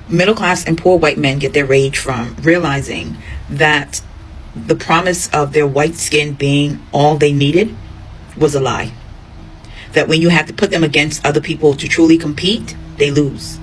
Middle class and poor white men get their rage from realizing that the promise of their white skin being all they needed was a lie. That when you have to put them against other people to truly compete, they lose.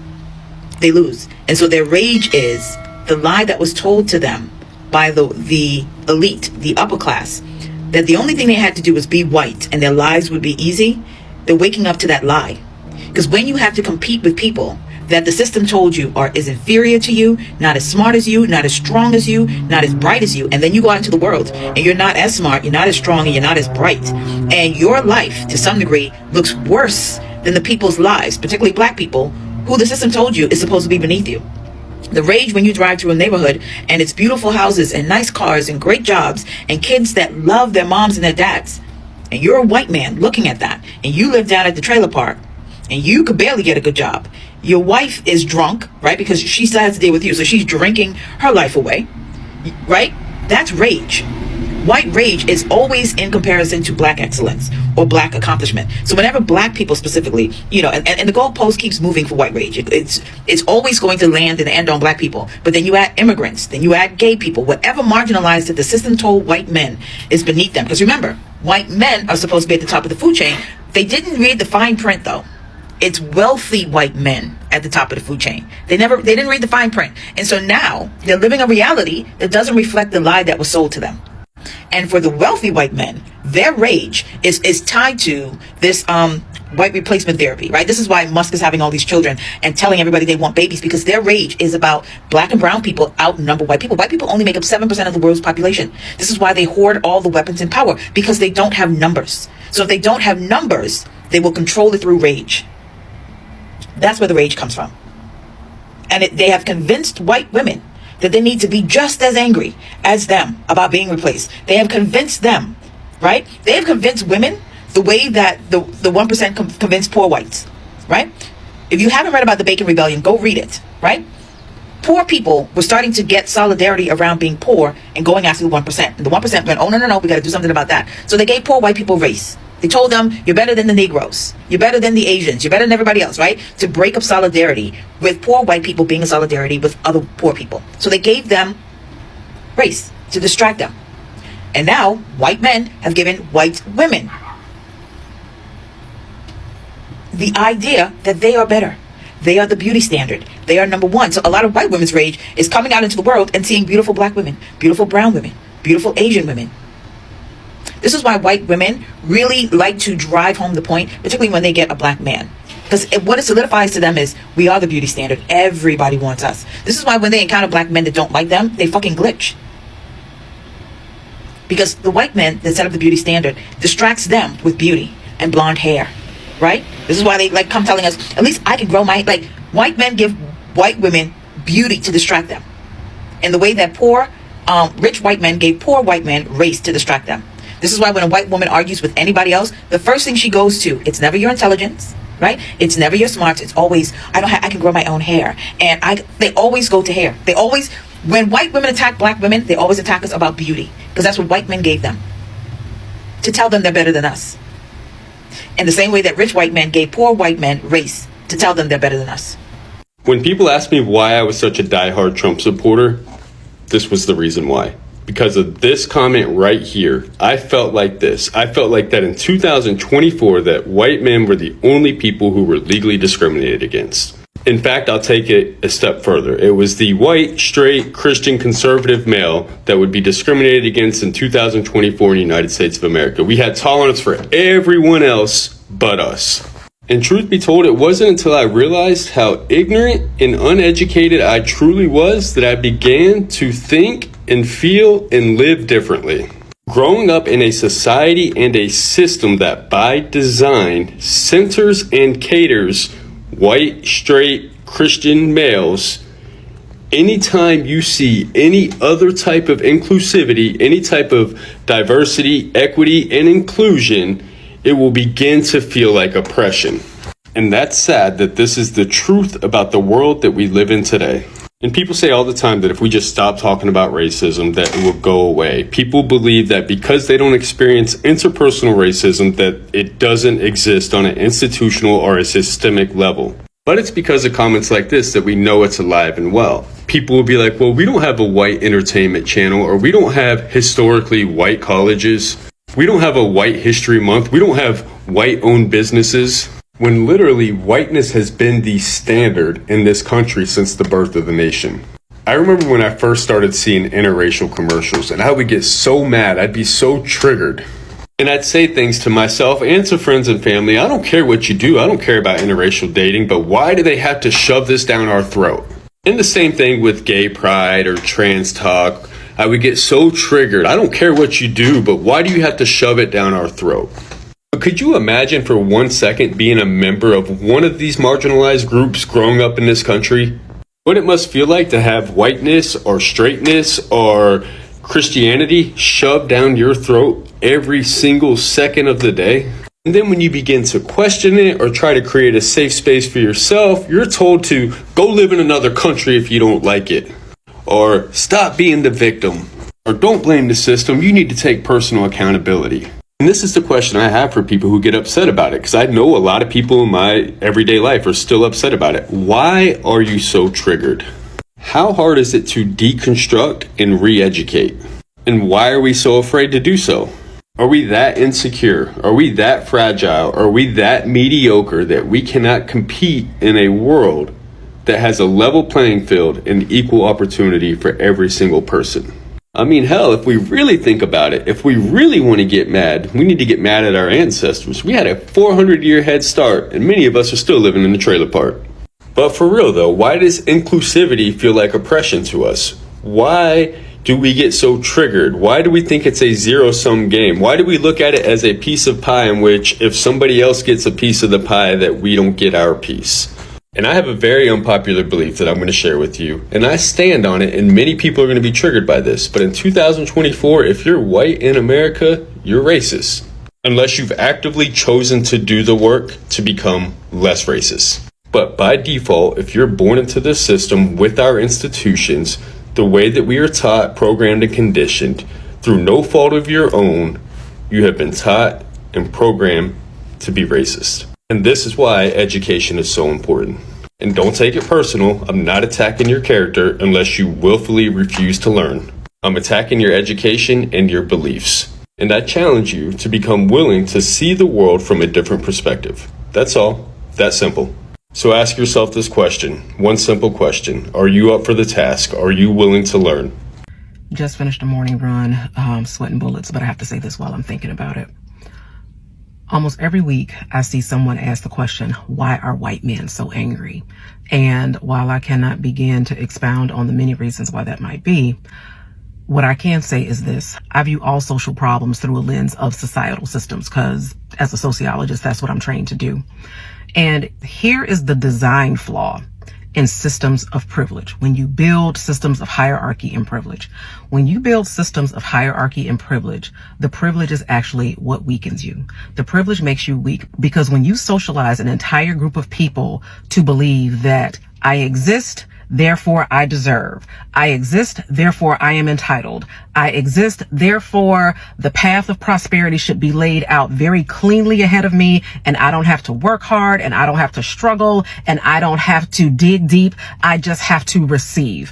They lose. And so their rage is the lie that was told to them by the elite, the upper class, that the only thing they had to do was be white and their lives would be easy. They're waking up to that lie. Because when you have to compete with people that the system told you is inferior to you, not as smart as you, not as strong as you, not as bright as you, and then you go out into the world and you're not as smart, you're not as strong, and you're not as bright, and your life to some degree looks worse than the people's lives, particularly black people, who the system told you is supposed to be beneath you. The rage when you drive through a neighborhood and it's beautiful houses and nice cars and great jobs and kids that love their moms and their dads, and you're a white man looking at that, and you live down at the trailer park and you could barely get a good job. Your wife is drunk, right? Because she still has to deal with you. So she's drinking her life away, right? That's rage. White rage is always in comparison to black excellence or black accomplishment. So whenever black people specifically, and the goalpost keeps moving for white rage. It's always going to land and end on black people. But then you add immigrants, then you add gay people, whatever marginalized that the system told white men is beneath them. Because remember, white men are supposed to be at the top of the food chain. They didn't read the fine print though. It's wealthy white men at the top of the food chain. They didn't read the fine print. And so now they're living a reality that doesn't reflect the lie that was sold to them. And for the wealthy white men, their rage is tied to this white replacement therapy, right? This is why Musk is having all these children and telling everybody they want babies, because their rage is about black and brown people outnumber white people. White people only make up 7% of the world's population. This is why they hoard all the weapons and power, because they don't have numbers. So if they don't have numbers, they will control it through rage. That's where the rage comes from. And they have convinced white women that they need to be just as angry as them about being replaced. They have convinced them, right? They have convinced women the way that the 1% convinced poor whites, right? If you haven't read about the Bacon Rebellion, go read it, right? Poor people were starting to get solidarity around being poor and going after the 1%. And the 1% went, oh, no, we got to do something about that. So they gave poor white people race. They told them, you're better than the Negroes. You're better than the Asians. You're better than everybody else, right? To break up solidarity with poor white people being in solidarity with other poor people. So they gave them race to distract them. And now white men have given white women the idea that they are better. They are the beauty standard. They are number one. So a lot of white women's rage is coming out into the world and seeing beautiful black women, beautiful brown women, beautiful Asian women. This is why white women really like to drive home the point, particularly when they get a black man. Because what it solidifies to them is, we are the beauty standard. Everybody wants us. This is why when they encounter black men that don't like them, they fucking glitch. Because the white men that set up the beauty standard distracts them with beauty and blonde hair, right? This is why they come telling us, at least I can grow my, white men give white women beauty to distract them. In the way that rich white men gave poor white men race to distract them. This is why when a white woman argues with anybody else, the first thing she goes to, it's never your intelligence, right? It's never your smarts. It's always, I can grow my own hair. And they always go to hair. When white women attack black women, they always attack us about beauty. Because that's what white men gave them. To tell them they're better than us. In the same way that rich white men gave poor white men race. To tell them they're better than us. When people ask me why I was such a diehard Trump supporter, this was the reason why. Because of this comment right here, I felt like this. I felt like that in 2024, that white men were the only people who were legally discriminated against. In fact, I'll take it a step further. It was the white, straight, Christian, conservative male that would be discriminated against in 2024 in the United States of America. We had tolerance for everyone else but us. And truth be told, it wasn't until I realized how ignorant and uneducated I truly was that I began to think and feel and live differently. Growing up in a society and a system that by design centers and caters white, straight, Christian males, anytime you see any other type of inclusivity, any type of diversity, equity, and inclusion, it will begin to feel like oppression. And that's sad that this is the truth about the world that we live in today. And people say all the time that if we just stop talking about racism, that it will go away. People believe that because they don't experience interpersonal racism, that it doesn't exist on an institutional or a systemic level. But it's because of comments like this that we know it's alive and well. People will be like, well, we don't have a white entertainment channel, or we don't have historically white colleges. We don't have a white history month. We don't have white-owned businesses. When literally whiteness has been the standard in this country since the birth of the nation. I remember when I first started seeing interracial commercials, and I would get so mad. I'd be so triggered. And I'd say things to myself and to friends and family. I don't care what you do. I don't care about interracial dating, but why do they have to shove this down our throat? And the same thing with gay pride or trans talk. I would get so triggered. I don't care what you do, but why do you have to shove it down our throat? But could you imagine for 1 second being a member of one of these marginalized groups growing up in this country? What it must feel like to have whiteness or straightness or Christianity shoved down your throat every single second of the day. And then when you begin to question it or try to create a safe space for yourself, you're told to go live in another country if you don't like it, or stop being the victim, or don't blame the system, you need to take personal accountability. And this is the question I have for people who get upset about it, because I know a lot of people in my everyday life are still upset about it. Why are you so triggered? How hard is it to deconstruct and re-educate? And why are we so afraid to do so? Are we that insecure? Are we that fragile? Are we that mediocre that we cannot compete in a world that has a level playing field and equal opportunity for every single person? I mean, hell, if we really think about it, if we really want to get mad, we need to get mad at our ancestors. We had a 400-year head start, and many of us are still living in the trailer park. But for real though, why does inclusivity feel like oppression to us? Why do we get so triggered? Why do we think it's a zero-sum game? Why do we look at it as a piece of pie in which if somebody else gets a piece of the pie that we don't get our piece? And I have a very unpopular belief that I'm going to share with you, and I stand on it, and many people are going to be triggered by this. But in 2024, if you're white in America, you're racist. Unless you've actively chosen to do the work to become less racist. But by default, if you're born into this system with our institutions, the way that we are taught, programmed, and conditioned, through no fault of your own, you have been taught and programmed to be racist. And this is why education is so important. And don't take it personal. I'm not attacking your character unless you willfully refuse to learn. I'm attacking your education and your beliefs. And I challenge you to become willing to see the world from a different perspective. That's all. That simple. So ask yourself this question, one simple question. Are you up for the task? Are you willing to learn? Just finished a morning run, sweating bullets, but I have to say this while I'm thinking about it. Almost every week, I see someone ask the question, why are white men so angry? And while I cannot begin to expound on the many reasons why that might be, what I can say is this: I view all social problems through a lens of societal systems, because as a sociologist, that's what I'm trained to do. And here is the design flaw in systems of privilege. When you build systems of hierarchy and privilege, when you build systems of hierarchy and privilege, the privilege is actually what weakens you. The privilege makes you weak because when you socialize an entire group of people to believe that I exist, therefore I deserve. I exist, therefore I am entitled. I exist, therefore the path of prosperity should be laid out very cleanly ahead of me, and I don't have to work hard, and I don't have to struggle, and I don't have to dig deep. I just have to receive.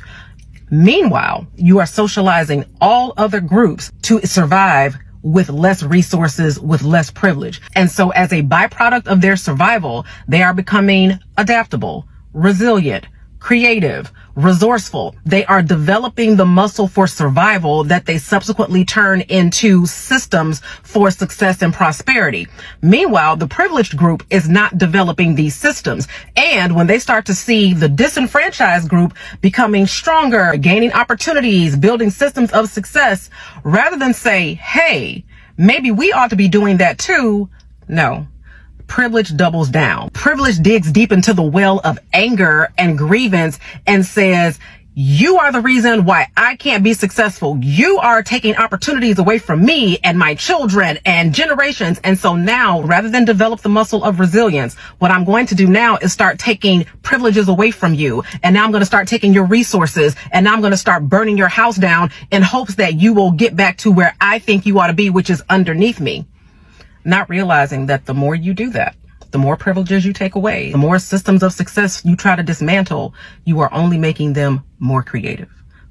Meanwhile, you are socializing all other groups to survive with less resources, with less privilege. And so as a byproduct of their survival, they are becoming adaptable, resilient, creative, resourceful. They are developing the muscle for survival that they subsequently turn into systems for success and prosperity. Meanwhile, the privileged group is not developing these systems. And when they start to see the disenfranchised group becoming stronger, gaining opportunities, building systems of success, rather than say, hey, maybe we ought to be doing that too, no. Privilege doubles down. Privilege digs deep into the well of anger and grievance and says, you are the reason why I can't be successful. You are taking opportunities away from me and my children and generations. And so now, rather than develop the muscle of resilience, what I'm going to do now is start taking privileges away from you. And now I'm going to start taking your resources, and now I'm going to start burning your house down in hopes that you will get back to where I think you ought to be, which is underneath me. Not realizing that the more you do that, The more privileges you take away, the more systems of success you try to dismantle, you are only making them more creative,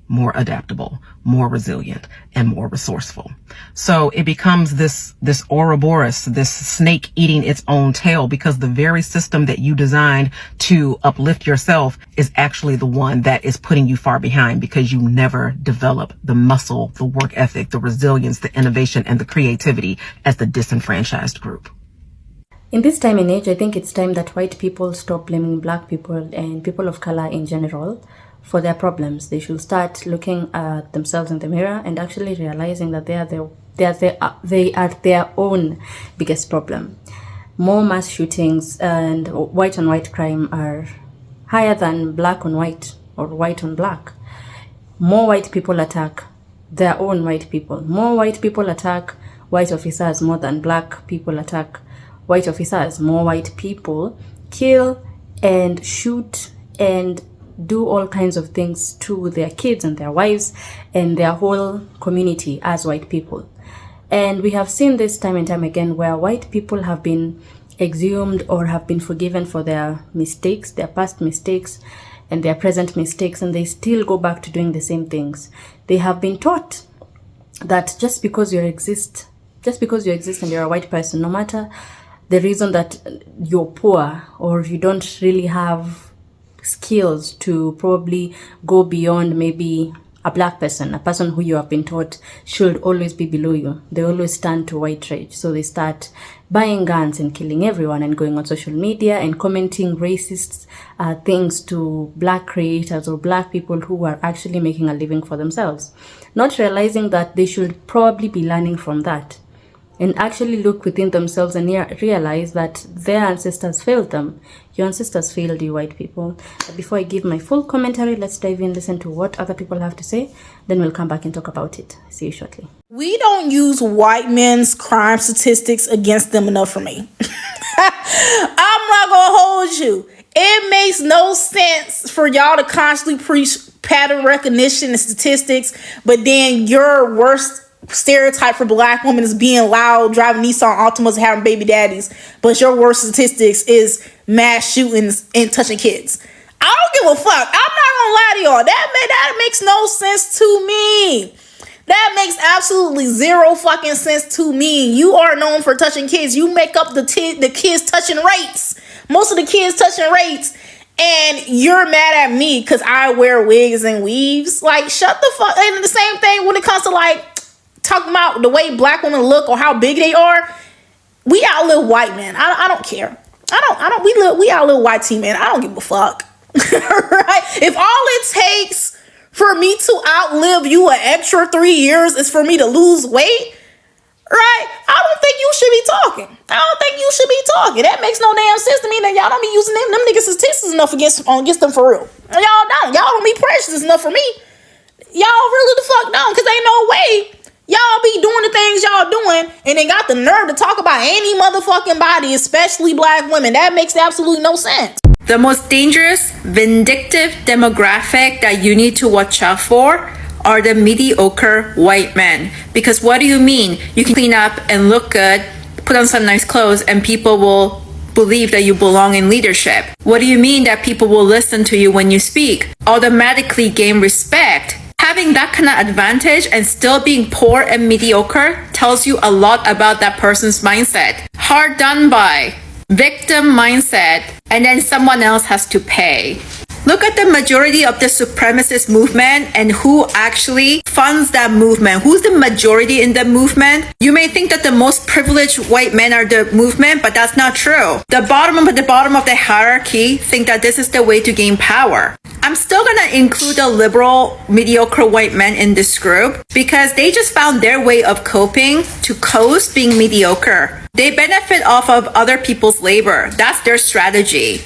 more adaptable, more resilient, and more resourceful. So it becomes this Ouroboros, this snake eating its own tail, because the very system that you designed to uplift yourself is actually the one that is putting you far behind, because you never develop the muscle, the work ethic, the resilience, the innovation, and the creativity as the disenfranchised group. In this time and age, I think it's time that white people stop blaming black people and people of color in general for their problems. They should start looking at themselves in the mirror and actually realizing that they are their own biggest problem. More mass shootings and white on white crime are higher than black on white or white on black. More white people attack their own white people. More white people attack white officers more than black people attack white officers. More white people kill and shoot and do all kinds of things to their kids and their wives and their whole community as white people. And we have seen this time and time again where white people have been exhumed or have been forgiven for their mistakes, their past mistakes and their present mistakes, and they still go back to doing the same things. They have been taught that just because you exist and you're a white person, no matter the reason that you're poor or you don't really have skills to probably go beyond maybe a black person, a person who you have been taught should always be below you. They always turn to white rage. So they start buying guns and killing everyone and going on social media and commenting racist things to black creators or black people who are actually making a living for themselves, not realizing that they should probably be learning from that and actually look within themselves and realize that their ancestors failed them. Your ancestors failed you, white people. But before I give my full commentary, let's dive in, listen to what other people have to say. Then we'll come back and talk about it. See you shortly. We don't use white men's crime statistics against them enough for me. I'm not gonna hold you. It makes no sense for y'all to constantly preach pattern recognition and statistics, but then your worst stereotype for black women is being loud, driving Nissan Altimas, and having baby daddies, but your worst statistics is mass shootings and touching kids. I don't give a fuck. I'm not gonna lie to y'all. That makes no sense to me. That makes absolutely zero fucking sense to me. You are known for touching kids. You make up the kids touching rates. Most of the kids touching rates. And you're mad at me because I wear wigs and weaves. Like, shut the fuck. And the same thing when it comes to like talking about the way black women look or how big they are. We outlive white men. I don't care. We outlive white teen men. I don't give a fuck. Right? If all it takes for me to outlive you an extra 3 years is for me to lose weight, right? I don't think you should be talking. That makes no damn sense to me that y'all don't be using them niggas statistics enough against them for real. Y'all don't be precious enough for me. Y'all really the fuck don't, because ain't no way y'all be doing the things y'all doing and then got the nerve to talk about any motherfucking body, especially black women. That makes absolutely no sense. The most dangerous, vindictive demographic that you need to watch out for are the mediocre white men. Because what do you mean? You can clean up and look good, put on some nice clothes, and people will believe that you belong in leadership. What do you mean that people will listen to you when you speak? Automatically gain respect. Having that kind of advantage and still being poor and mediocre tells you a lot about that person's mindset. Hard done by, victim mindset, and then someone else has to pay. Look at the majority of the supremacist movement and who actually funds that movement. Who's the majority in the movement? You may think that the most privileged white men are the movement, but that's not true. The bottom of the hierarchy think that this is the way to gain power. I'm still gonna include the liberal, mediocre white men in this group because they just found their way of coping to coast being mediocre. They benefit off of other people's labor. That's their strategy.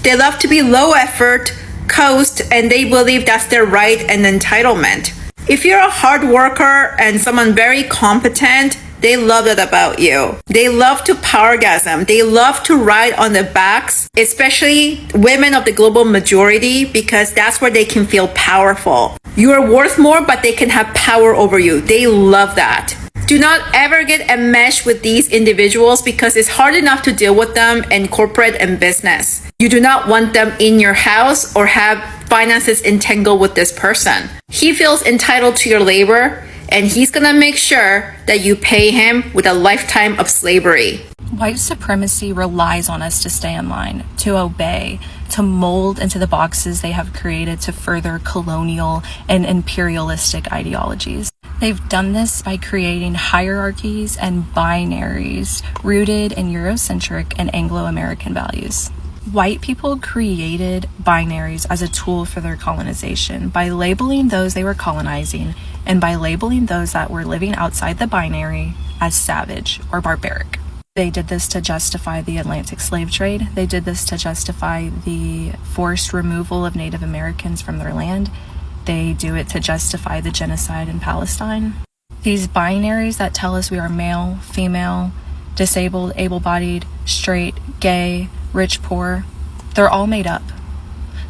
They love to be low effort, coast, and they believe that's their right and entitlement. If you're a hard worker and someone very competent, they love that about you. They love to powergasm. They love to ride on the backs, especially women of the global majority, because that's where they can feel powerful. You are worth more, but they can have power over you. They love that. Do not ever get enmeshed with these individuals because it's hard enough to deal with them in corporate and business. You do not want them in your house or have finances entangled with this person. He feels entitled to your labor, and he's gonna make sure that you pay him with a lifetime of slavery. White supremacy relies on us to stay in line, to obey, to mold into the boxes they have created to further colonial and imperialistic ideologies. They've done this by creating hierarchies and binaries rooted in Eurocentric and Anglo-American values. White people created binaries as a tool for their colonization by labeling those they were colonizing and by labeling those that were living outside the binary as savage or barbaric. They did this to justify the Atlantic slave trade. They did this to justify the forced removal of Native Americans from their land. They do it to justify the genocide in Palestine. These binaries that tell us we are male, female, disabled, able-bodied, straight, gay, rich, poor, they're all made up.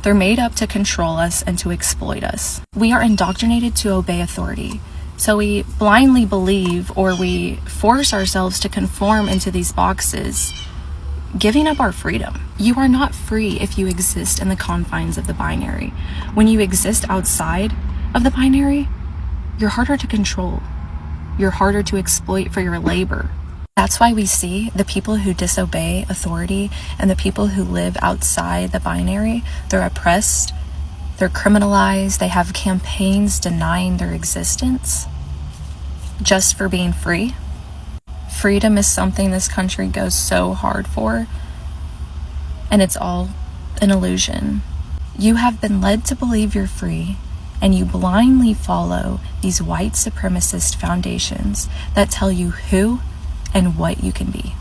They're made up to control us and to exploit us. We are indoctrinated to obey authority. So we blindly believe, or we force ourselves to conform into these boxes, giving up our freedom. You are not free if you exist in the confines of the binary. When you exist outside of the binary, you're harder to control. You're harder to exploit for your labor. That's why we see the people who disobey authority and the people who live outside the binary, they're oppressed, they're criminalized, they have campaigns denying their existence just for being free. Freedom is something this country goes so hard for, and it's all an illusion. You have been led to believe you're free, and you blindly follow these white supremacist foundations that tell you who and what you can be.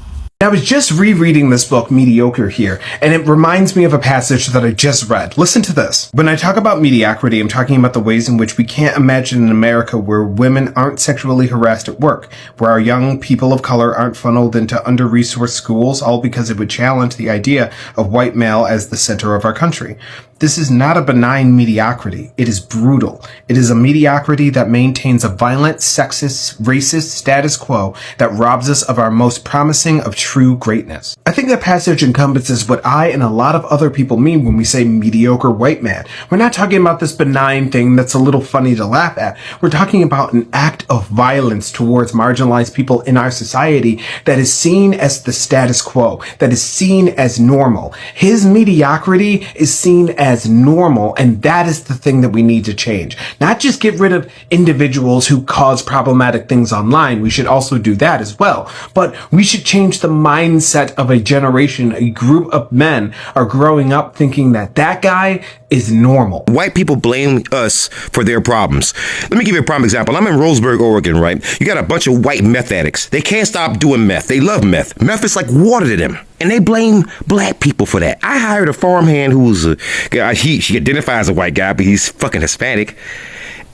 I was just rereading this book, Mediocre, here, and it reminds me of a passage that I just read. Listen to this. When I talk about mediocrity, I'm talking about the ways in which we can't imagine an America where women aren't sexually harassed at work, where our young people of color aren't funneled into under-resourced schools, all because it would challenge the idea of white male as the center of our country. This is not a benign mediocrity. It is brutal. It is a mediocrity that maintains a violent, sexist, racist status quo that robs us of our most promising of true greatness. I think that passage encompasses what I and a lot of other people mean when we say mediocre white man. We're not talking about this benign thing that's a little funny to laugh at. We're talking about an act of violence towards marginalized people in our society that is seen as the status quo, that is seen as normal. His mediocrity is seen as normal, and that is the thing that we need to change. Not just get rid of individuals who cause problematic things online. We should also do that as well. But we should change the mindset of a generation. A group of men are growing up thinking that that guy is normal. White people blame us for their problems. Let me give you a prime example. I'm in Roseburg, Oregon, right? You got a bunch of white meth addicts. They can't stop doing meth. They love meth. Meth is like water to them. And they blame black people for that. I hired a farmhand who was he identifies as a white guy, but he's fucking Hispanic.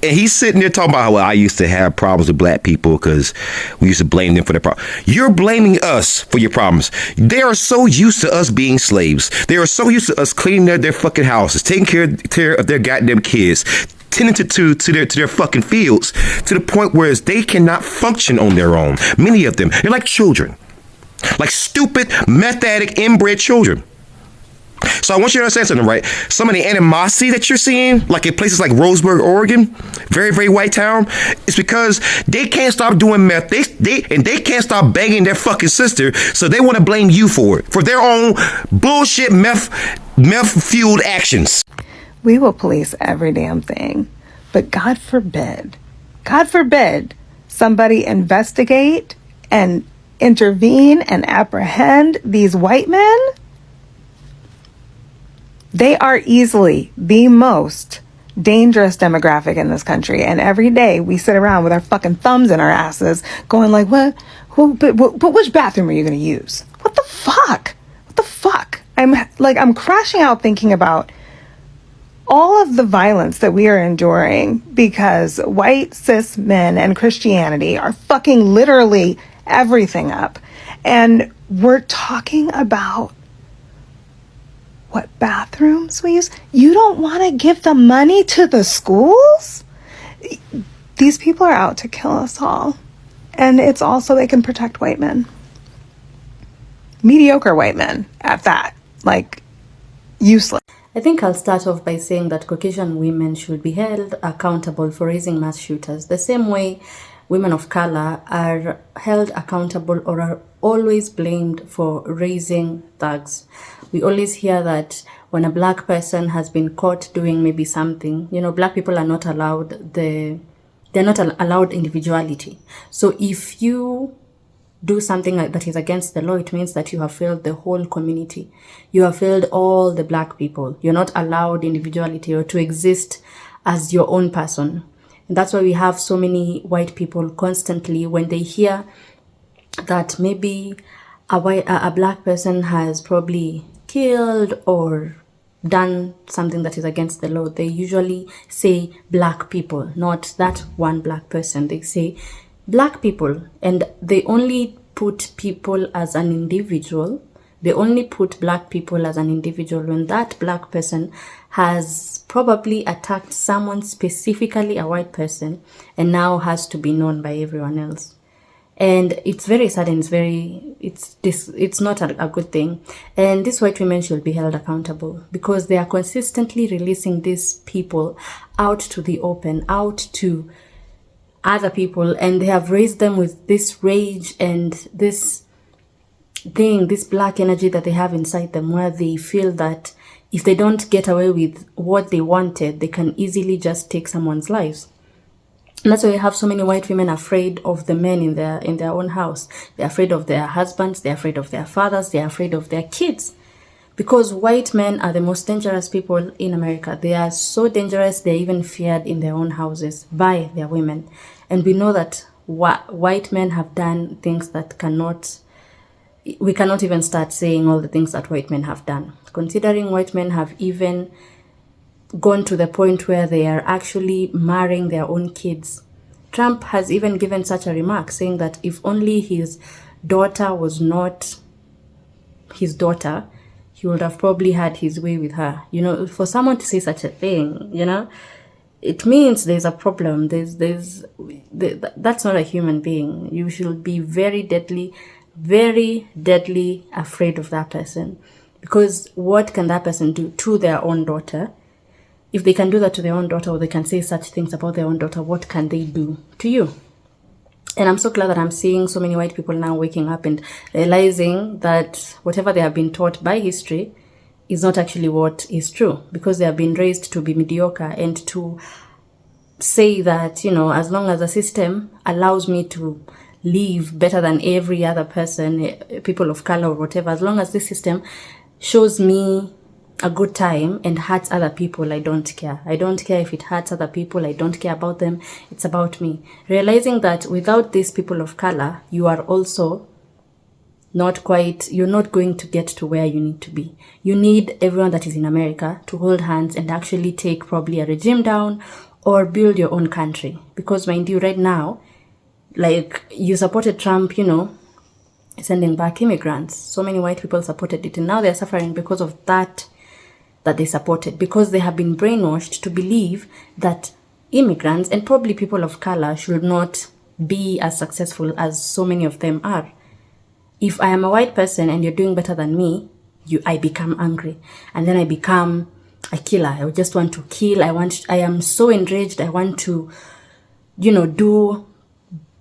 And he's sitting there talking about how, well, I used to have problems with black people because we used to blame them for their problems. You're blaming us for your problems. They are so used to us being slaves. They are so used to us cleaning their fucking houses, taking care of their goddamn kids, tending to their fucking fields, to the point where they cannot function on their own. Many of them, they're like children. Like stupid, meth addict, inbred children. So I want you to understand something, right? Some of the animosity that you're seeing, like in places like Roseburg, Oregon, very, very white town, it's because they can't stop doing meth. They can't stop banging their fucking sister, so they want to blame you for it, for their own bullshit meth-fueled actions. We will police every damn thing, but God forbid somebody investigate and intervene and apprehend these white men. They are easily the most dangerous demographic in this country. And every day we sit around with our fucking thumbs in our asses going like, what? But which bathroom are you going to use? What the fuck? What the fuck? I'm crashing out thinking about all of the violence that we are enduring because white cis men and Christianity are fucking literally everything up. And we're talking about what bathrooms we use. You don't want to give the money to the schools? These people are out to kill us all. And it's also they can protect white men. Mediocre white men at that. Like, useless. I think I'll start off by saying that Caucasian women should be held accountable for raising mass shooters, the same way women of color are held accountable or are always blamed for raising thugs. We always hear that when a black person has been caught doing maybe something, black people are not allowed they're not allowed individuality. So if you do something that is against the law, it means that you have failed the whole community. You have failed all the black people. You're not allowed individuality or to exist as your own person. And that's why we have so many white people constantly, when they hear that maybe a black person has probably killed or done something that is against the law, they usually say black people, not that one black person. They say black people, and they only put people as an individual. They only put black people as an individual when that black person has probably attacked someone, specifically a white person, and now has to be known by everyone else. And it's very sad, and it's not a good thing. And these white women should be held accountable because they are consistently releasing these people out to the open, out to other people, and they have raised them with this rage and this black energy that they have inside them, where they feel that if they don't get away with what they wanted, they can easily just take someone's lives. And that's why we have so many white women afraid of the men in their own house. They're afraid of their husbands, they're afraid of their fathers, they're afraid of their kids. Because white men are the most dangerous people in America. They are so dangerous, they're even feared in their own houses by their women. And we know that white men have done things that we cannot even start saying all the things that white men have done. Considering white men have even gone to the point where they are actually marrying their own kids. Trump has even given such a remark, saying that if only his daughter was not his daughter, he would have probably had his way with her. For someone to say such a thing, it means there's a problem. That's not a human being. You should be very deadly afraid of that person. Because what can that person do to their own daughter? If they can do that to their own daughter, or they can say such things about their own daughter, what can they do to you? And I'm so glad that I'm seeing so many white people now waking up and realizing that whatever they have been taught by history is not actually what is true, because they have been raised to be mediocre and to say that, as long as the system allows me to live better than every other person, people of color or whatever, as long as this system shows me a good time and hurts other people, I don't care. I don't care if it hurts other people. I don't care about them. It's about me. Realizing that without these people of color, you are also you're not going to get to where you need to be. You need everyone that is in America to hold hands and actually take probably a regime down or build your own country. Because mind you, right now, like you supported Trump, sending back immigrants. So many white people supported it, and now they're suffering because of that they supported, because they have been brainwashed to believe that immigrants and probably people of color should not be as successful as so many of them are. If I am a white person and you're doing better than me, I become angry, and then I become a killer. I just want to kill. I am so enraged. I want to, do,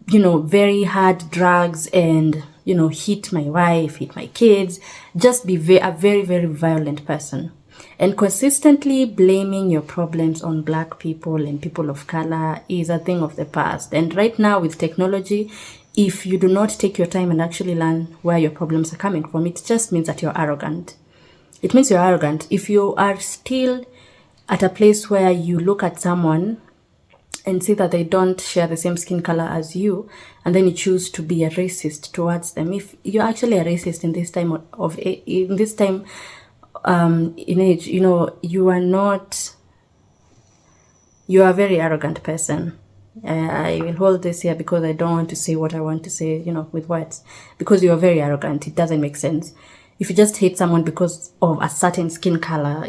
very hard drugs and, hit my wife, hit my kids, just be a very, very violent person. And consistently blaming your problems on black people and people of color is a thing of the past. And right now with technology, if you do not take your time and actually learn where your problems are coming from, it just means that you're arrogant. It means you're arrogant. If you are still at a place where you look at someone and see that they don't share the same skin color as you, and then you choose to be a racist towards them, if you're actually a racist in this time in age, you are a very arrogant person. I will hold this here because I don't want to say what I want to say, with words, because you are very arrogant. It doesn't make sense. If you just hate someone because of a certain skin color,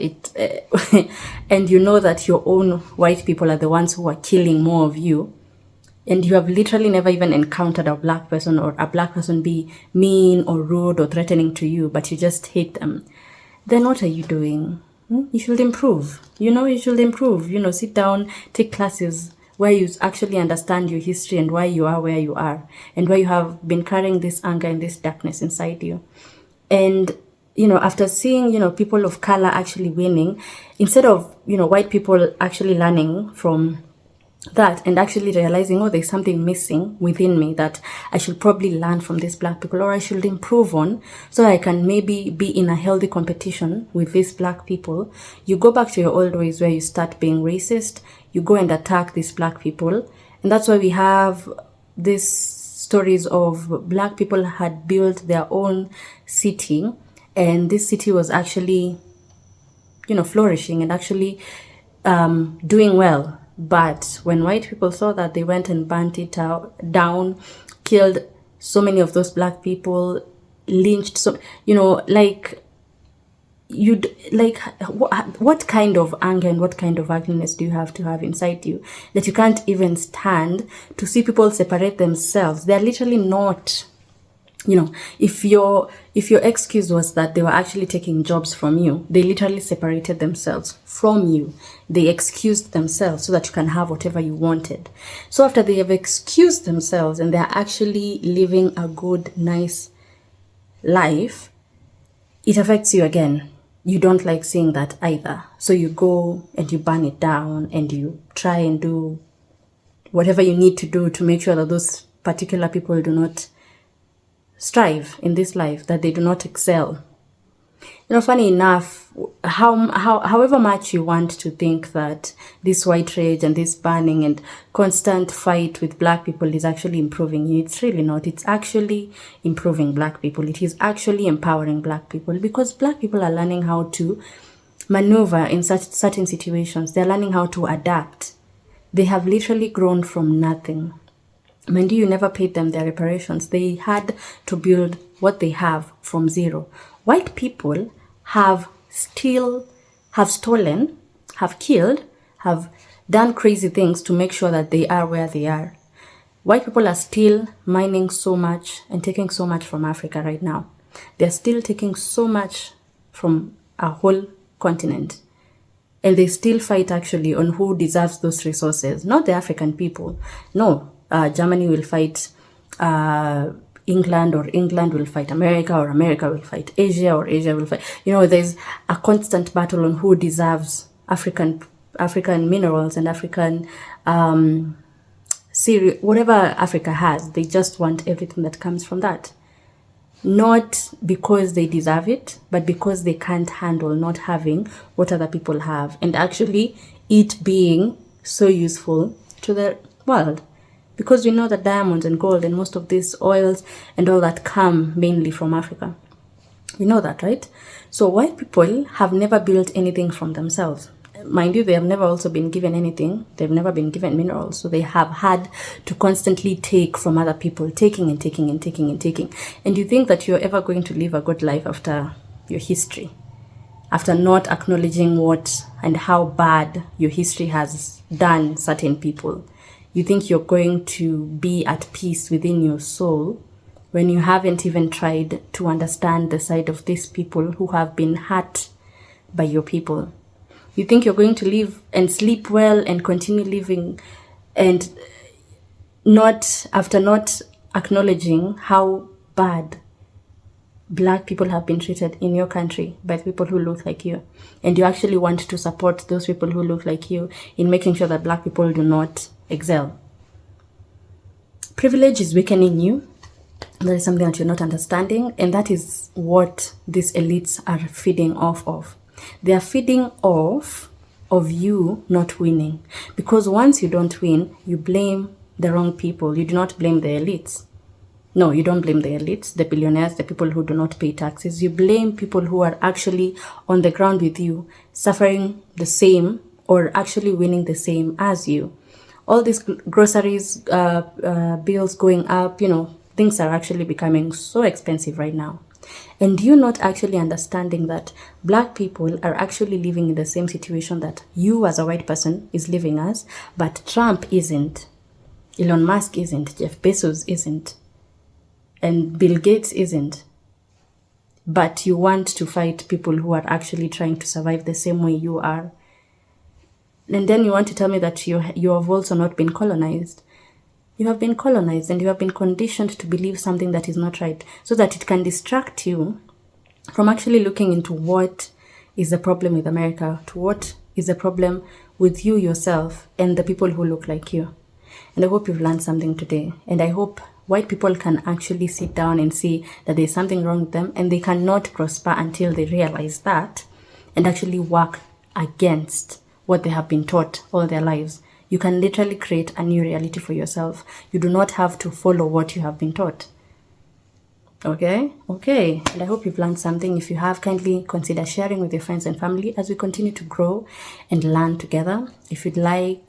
and you know that your own white people are the ones who are killing more of you, and you have literally never even encountered a black person or a black person be mean or rude or threatening to you, but you just hate them, then what are you doing? You should improve. You should improve. Sit down, take classes where you actually understand your history and why you are where you are and why you have been carrying this anger and this darkness inside you. And, after seeing, people of color actually winning, instead of, white people actually learning from that and actually realizing, oh, there's something missing within me that I should probably learn from these black people, or I should improve on so I can maybe be in a healthy competition with these black people. You go back to your old ways where you start being racist, you go and attack these black people. And that's why we have these stories of black people had built their own city, and this city was actually, flourishing and actually doing well. But when white people saw that, they went and burnt it down, killed so many of those black people, lynched what kind of anger and what kind of ugliness do you have to have inside you that you can't even stand to see people separate themselves? They're literally not, if your excuse was that they were actually taking jobs from you, they literally separated themselves from you. They excused themselves so that you can have whatever you wanted. So after they have excused themselves and they're actually living a good, nice life, it affects you again. You don't like seeing that either. So you go and you burn it down and you try and do whatever you need to do to make sure that those particular people do not strive in this life, that they do not excel. Funny enough, however much you want to think that this white rage and this burning and constant fight with black people is actually improving you, it's really not. It's actually improving black people. It is actually empowering black people, because black people are learning how to maneuver in such certain situations. They're learning how to adapt. They have literally grown from nothing. Mind you, never paid them their reparations. They had to build what they have from zero. White people have stolen, have killed, have done crazy things to make sure that they are where they are. White people are still mining so much and taking so much from Africa right now. They're still taking so much from a whole continent. And they still fight actually on who deserves those resources. Not the African people. No, Germany will fight England, or England will fight America, or America will fight Asia, or Asia will fight. There's a constant battle on who deserves African minerals and African whatever Africa has. They just want everything that comes from that. Not because they deserve it, but because they can't handle not having what other people have, and actually it being so useful to the world. Because we know that diamonds and gold and most of these oils and all that come mainly from Africa. We know that, right? So white people have never built anything from themselves. Mind you, they have never also been given anything. They've never been given minerals. So they have had to constantly take from other people, taking and taking and taking and taking. And you think that you're ever going to live a good life after your history, after not acknowledging what and how bad your history has done certain people. You think you're going to be at peace within your soul when you haven't even tried to understand the side of these people who have been hurt by your people. You think you're going to live and sleep well and continue living, and not acknowledging how bad black people have been treated in your country by people who look like you. And you actually want to support those people who look like you in making sure that black people do not excel. Privilege is weakening you. That is something that you're not understanding, and that is what these elites are feeding off of. They are feeding off of you not winning, because once you don't win, you blame the wrong people. You do not blame the elites. No, you don't blame the elites, the billionaires, the people who do not pay taxes. You blame people who are actually on the ground with you, suffering the same or actually winning the same as you. All these groceries, bills going up, things are actually becoming so expensive right now. And you're not actually understanding that black people are actually living in the same situation that you as a white person is living as, but Trump isn't. Elon Musk isn't. Jeff Bezos isn't. And Bill Gates isn't. But you want to fight people who are actually trying to survive the same way you are. And then you want to tell me that you have also not been colonized. You have been colonized and you have been conditioned to believe something that is not right, so that it can distract you from actually looking into what is the problem with America, to what is the problem with you yourself and the people who look like you. And I hope you've learned something today. And I hope white people can actually sit down and see that there's something wrong with them and they cannot prosper until they realize that and actually work against what they have been taught all their lives. You can literally create a new reality for yourself. You do not have to follow what you have been taught. Okay? Okay. And I hope you've learned something. If you have, kindly consider sharing with your friends and family as we continue to grow and learn together. If you'd like,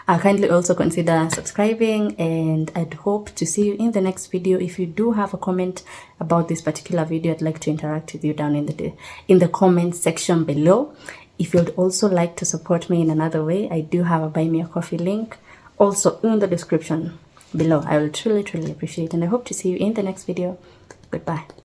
kindly also consider subscribing, and I'd hope to see you in the next video. If you do have a comment about this particular video, I'd like to interact with you down in the comment section below. If you'd also like to support me in another way, I do have a Buy Me a Coffee link also in the description below. I will truly, truly appreciate it, and I hope to see you in the next video. Goodbye.